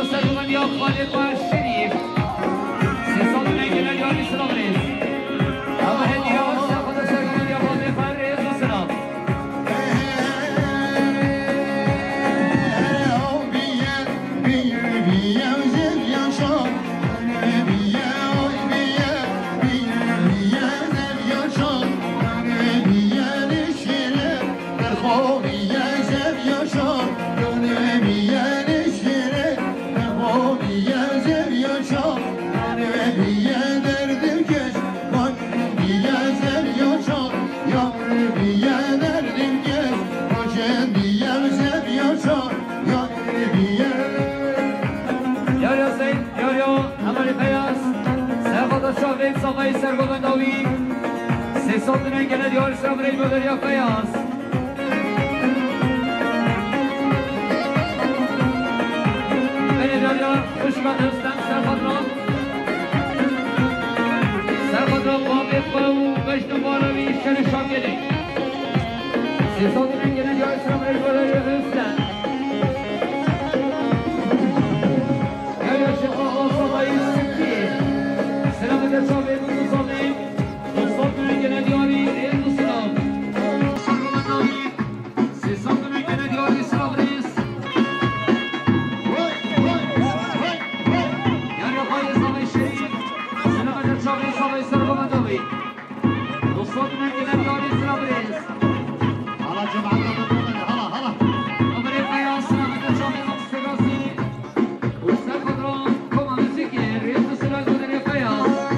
خدا سرگومن یا خالد و شریف 3 سال نگیرن یا نیستان ریز اول دیار خدا سرگومن یا خالد و ریز و سلام شاهد ساقای سرگوبنداوی 3 سال دنگل دیار سرم ری بودر یا قیاس بینه داریا خوشبخت هستم سرخود را قابل قلو بشت بالاوی شر شاگلی 3 سال دنگل دیار سرم ری بودر یا هستم یا شقاق ساقای سکی سلام در شاوه مصابیم دوستان دنگل دیاری ریز و سلام سرگوبنداوی 3 سال دنگل دیاری سلام ریز یاری خواهی ساقای شریف سلام در شاوه ساقای سرگوبنداوی دوستان دنگل دیاری سلام ریز حالا جمعنا بکنه حالا امری قیاس سلام در شاوه مقصداسی و سرخود را کمان سکی ریز و سلام در قیاس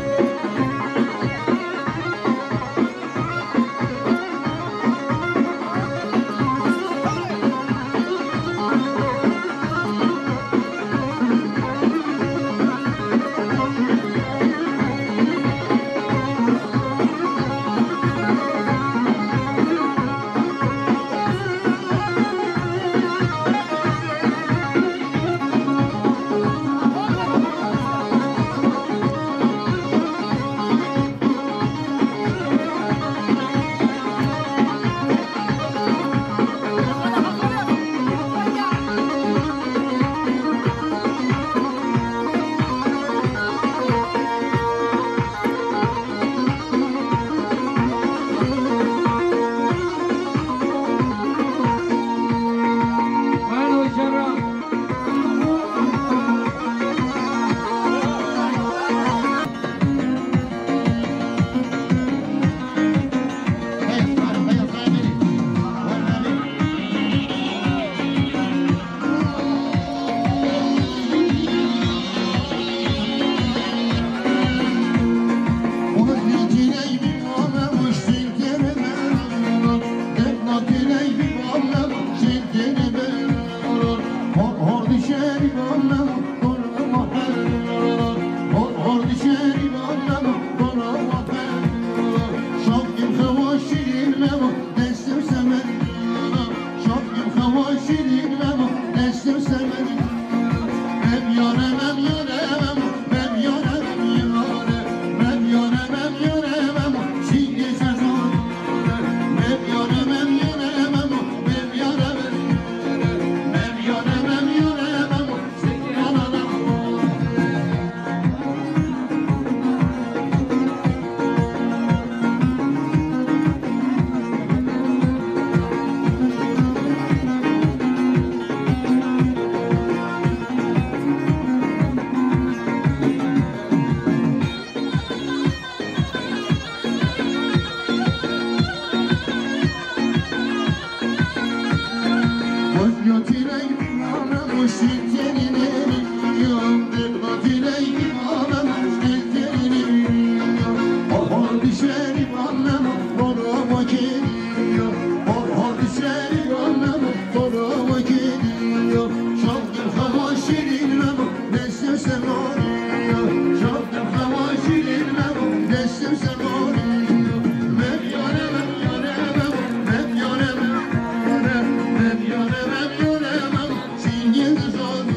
Singing the song.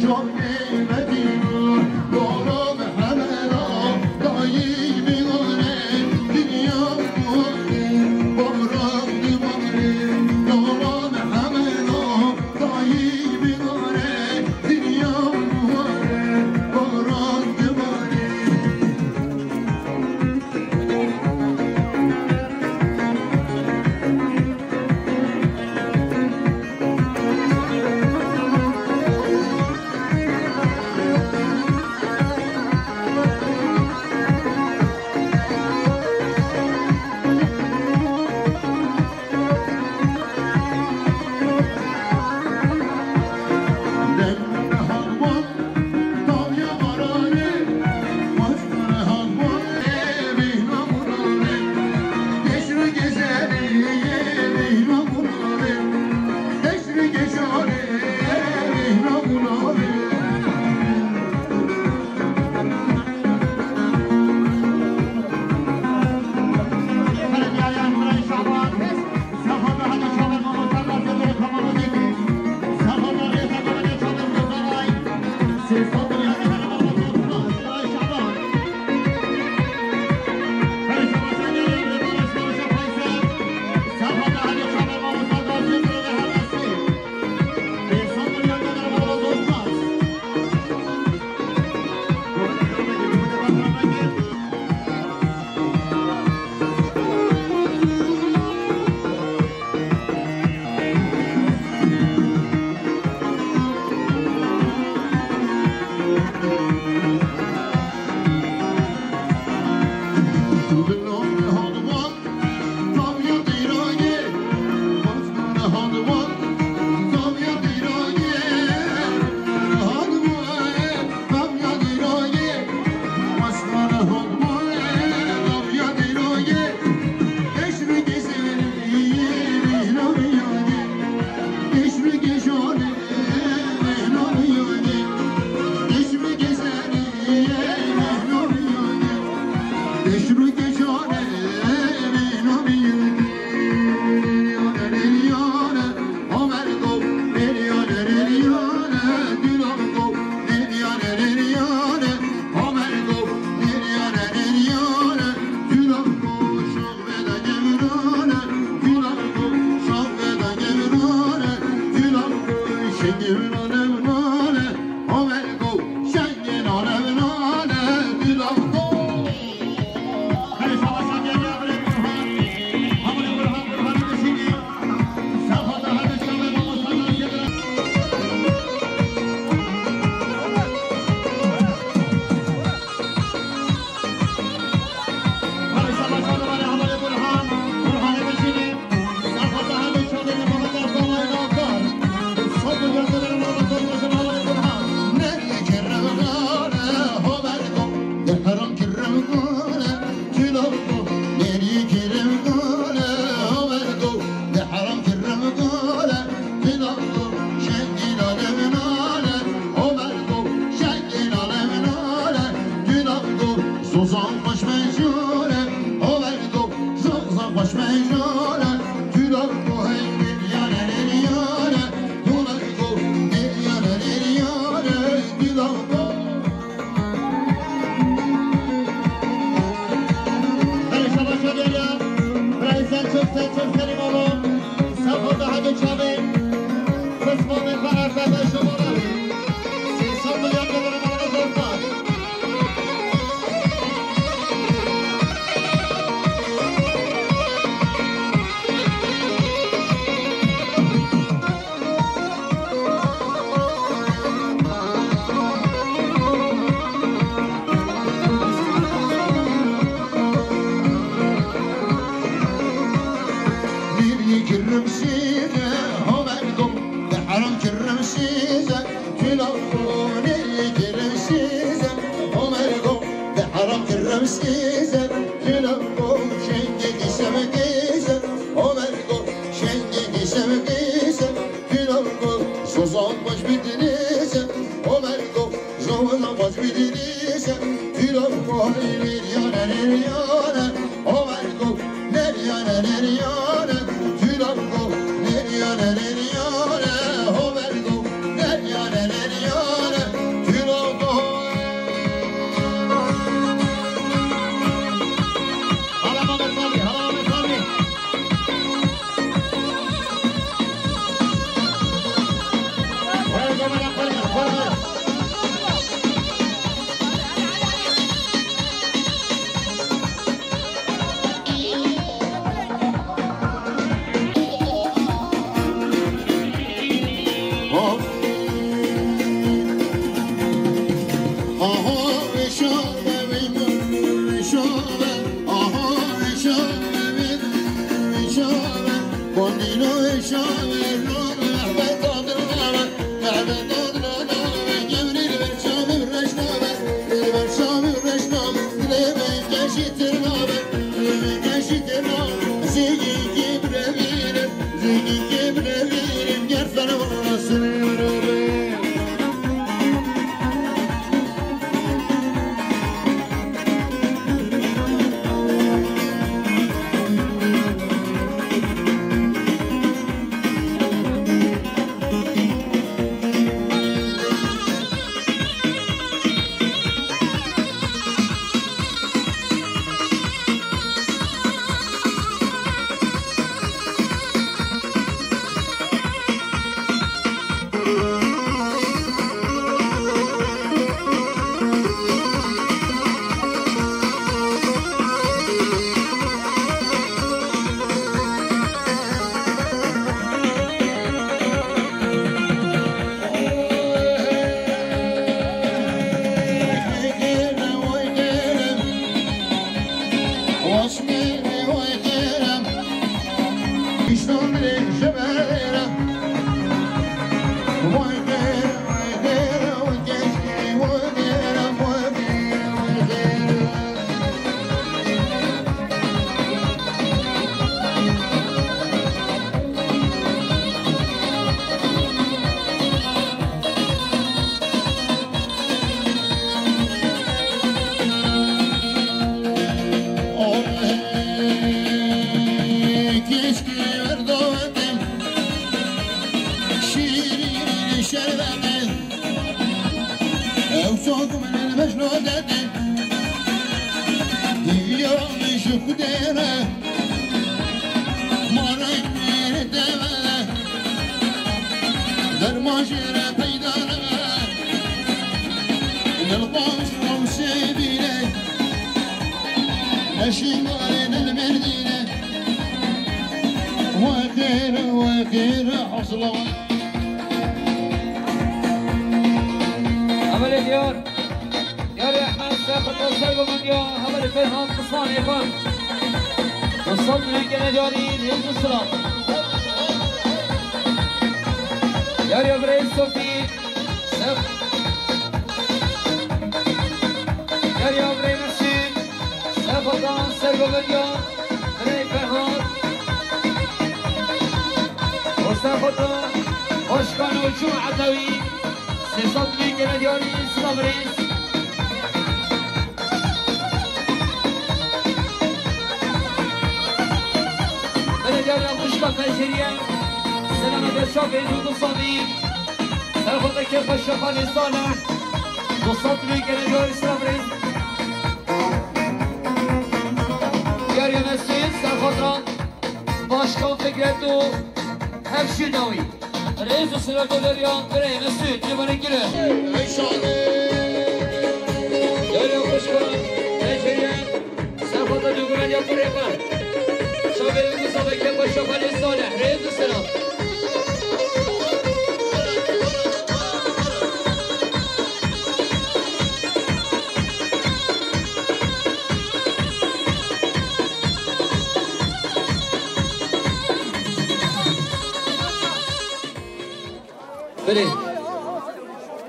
Nereye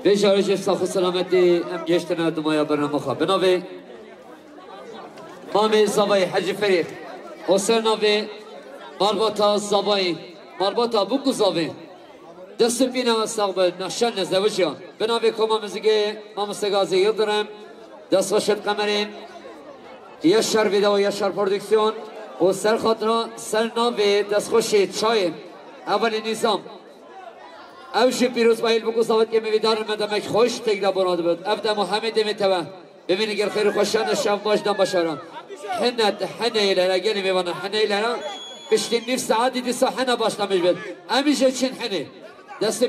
بشارش ساخت سلامتی ام گشتن دمایا برنامه خواه بناوه مامی زبای حجی فریق حسین ناوه مربوطا زبای مربوطا بوکو زبای دست بینه و استقبل نقشن نزدوشیان بناوه کما مزگه مام سگازی یلدرم دست خوشت قمرین یشر ویدئو یشر پرودکسیون و سر خاطر سر ناوه دست خوشی چای اول نظام اوشی پیروز بایل بگو صاحبت که میویدارم مدامک خوش تگرا براده بود افتا محمد میتوه ببینی گر خیر خوشان شب باشدن باشارم حنه ایلره گلی میوانه حنه ایلره بشتین نیف ساعتی دیسا حنه باشدن میشبید همیشه چین حنه دست